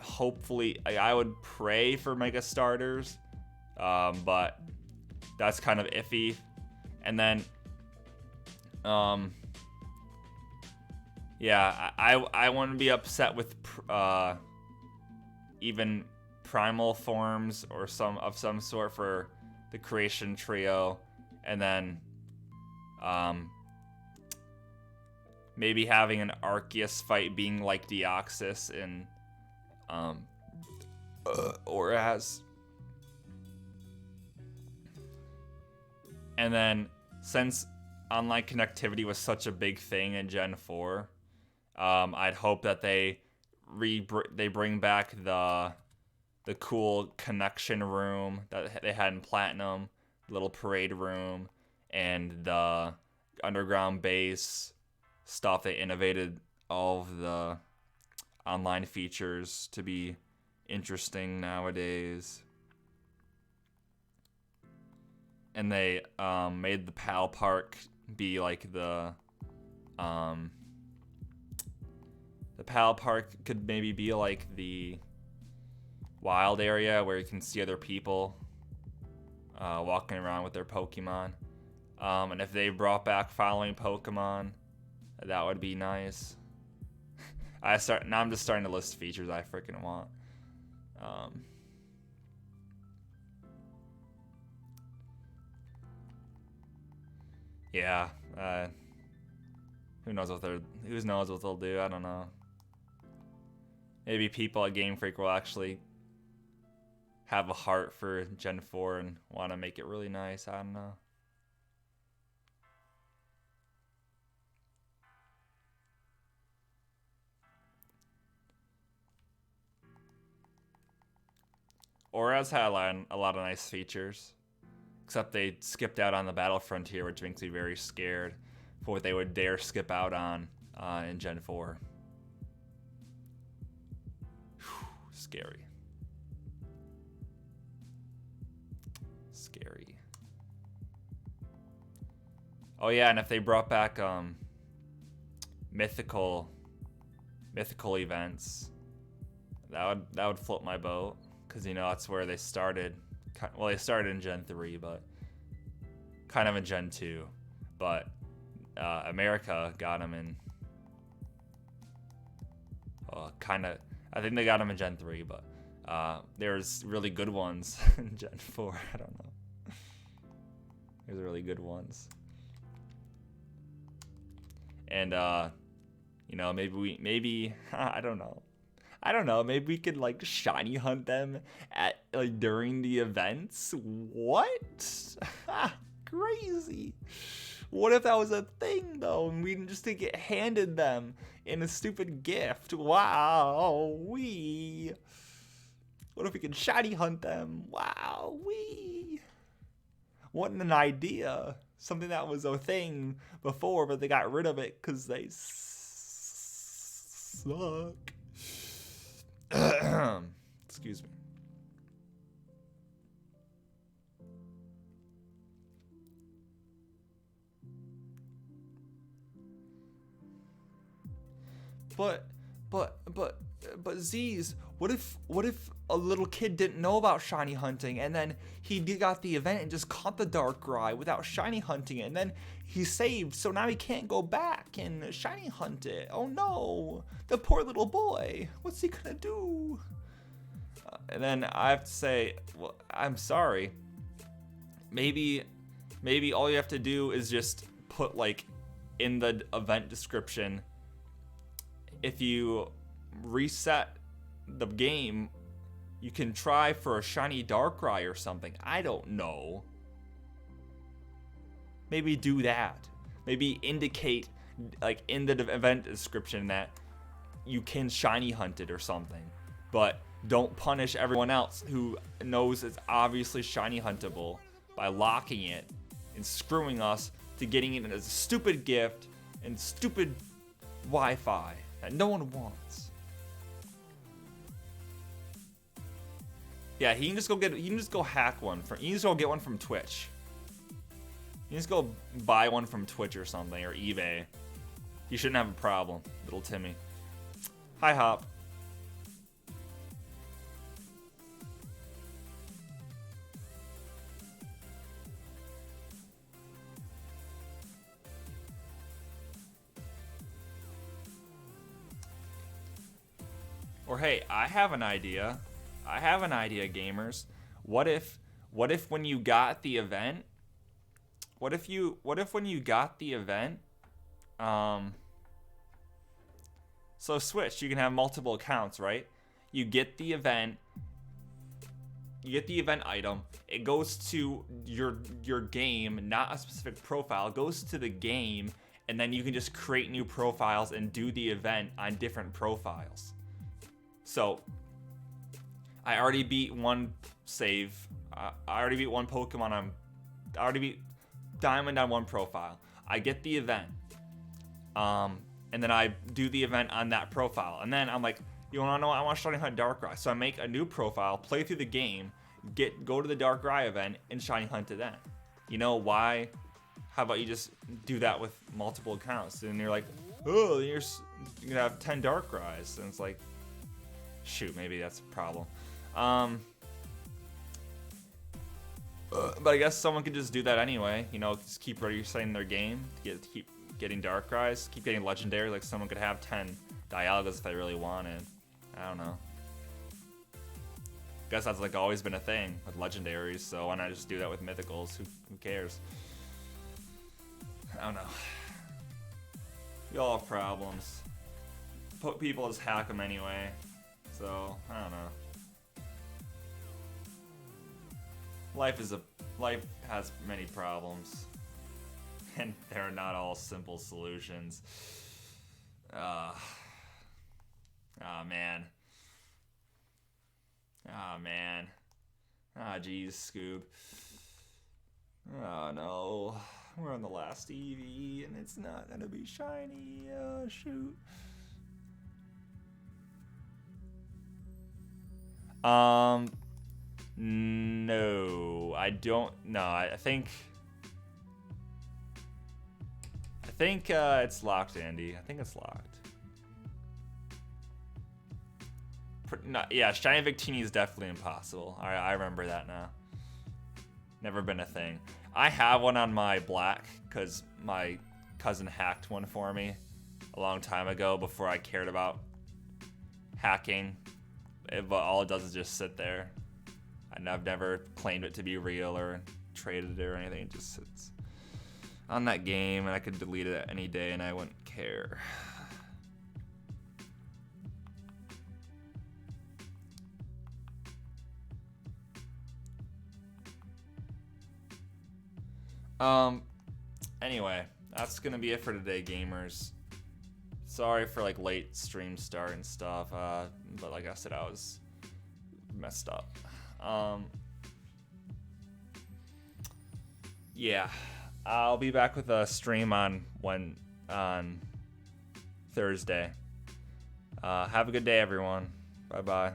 Hopefully, I would pray for Mega Starters, but that's kind of iffy. And then Yeah, I wouldn't be upset with even primal forms or some sort for the creation trio, and then maybe having an Arceus fight being like Deoxys in or as. And then since online connectivity was such a big thing in Gen 4, I'd hope that they bring back the cool connection room that they had in Platinum, little parade room, and the underground base stuff. They innovated all of the online features to be interesting nowadays. And they made the PAL Park be like the PAL Park could maybe be like the wild area where you can see other people walking around with their Pokemon. And if they brought back following Pokemon, that would be nice. Now I'm just starting to list features I freaking want. Yeah. Who knows what they'll do? I don't know. Maybe people at Game Freak will actually have a heart for Gen 4 and want to make it really nice. I don't know. Auras had a lot of nice features. Except they skipped out on the Battle Frontier, which makes me very scared for what they would dare skip out on in Gen 4. Whew, scary. Scary. Oh yeah, and if they brought back mythical events, that would float my boat, because that's where they started. Well, they started in Gen 3, but kind of in Gen 2. But America got them in I think they got them in Gen 3, but there's really good ones in Gen 4. I don't know. There's really good ones. And maybe I don't know. Maybe we could like shiny hunt them at during the events. What? Crazy. What if that was a thing though, and we just to get handed them in a stupid gift? Wow, What if we could shiny hunt them? Wow, What an idea. Something that was a thing before, but they got rid of it because they suck. Excuse me. But Z's, what if a little kid didn't know about shiny hunting, and then he got the event and just caught the Darkrai without shiny hunting it, and then he saved, so now he can't go back and shiny hunt it. Oh no, the poor little boy. What's he gonna do? And then I have to say, well, I'm sorry. Maybe all you have to do is just put like in the event description, if you reset the game, you can try for a shiny Darkrai or something. I don't know. Maybe do that. Maybe indicate like in the event description that you can shiny hunt it or something. But don't punish everyone else who knows it's obviously shiny huntable by locking it and screwing us to getting it as a stupid gift and stupid Wi-Fi that no one wants. Yeah, he can just go hack one from. You can just go get one from Twitch. You can just go buy one from Twitch or something, or eBay. You shouldn't have a problem, little Timmy. Hi, Hop. Or hey, I have an idea. I have an idea, gamers. What if when you got the event? What if when you got the event? So Switch, you can have multiple accounts, right? You get the event. You get the event item. It goes to your game, not a specific profile. It goes to the game, and then you can just create new profiles and do the event on different profiles. So, I already beat one save. I already beat one Pokemon on. I already beat Diamond on one profile. I get the event, and then I do the event on that profile, and then I'm like, you wanna know? I want to Shiny Hunt Darkrai, so I make a new profile, play through the game, go to the Darkrai event, and Shiny Hunt it then. You know why? How about you just do that with multiple accounts? And you're like, oh, you're gonna have 10 Darkrai's, and it's like, shoot, maybe that's a problem. But I guess someone could just do that anyway. You know, just keep resetting their game to keep getting Darkrai's, keep getting legendary. Like someone could have 10 Dialgas if they really wanted. I don't know. Guess that's like always been a thing with legendaries, so why not just do that with mythicals? Who cares? I don't know. We all have problems. People just hack them anyway, so I don't know. Life has many problems, and they're not all simple solutions. Man. Man. Geez, Scoob. Oh, no. We're on the last EV, and it's not gonna be shiny. Shoot. No. I don't... No, I think... it's locked, Andy. I think it's locked. Yeah, Shiny Victini is definitely impossible. I remember that now. Never been a thing. I have one on my Black because my cousin hacked one for me a long time ago before I cared about hacking. But all it does is just sit there. And I've never claimed it to be real or traded it or anything. It just sits on that game, and I could delete it any day and I wouldn't care. Anyway, that's gonna be it for today, gamers. Sorry for like late stream start and stuff, but like I said, I was messed up. Yeah, I'll be back with a stream on Thursday. Have a good day, everyone. Bye bye.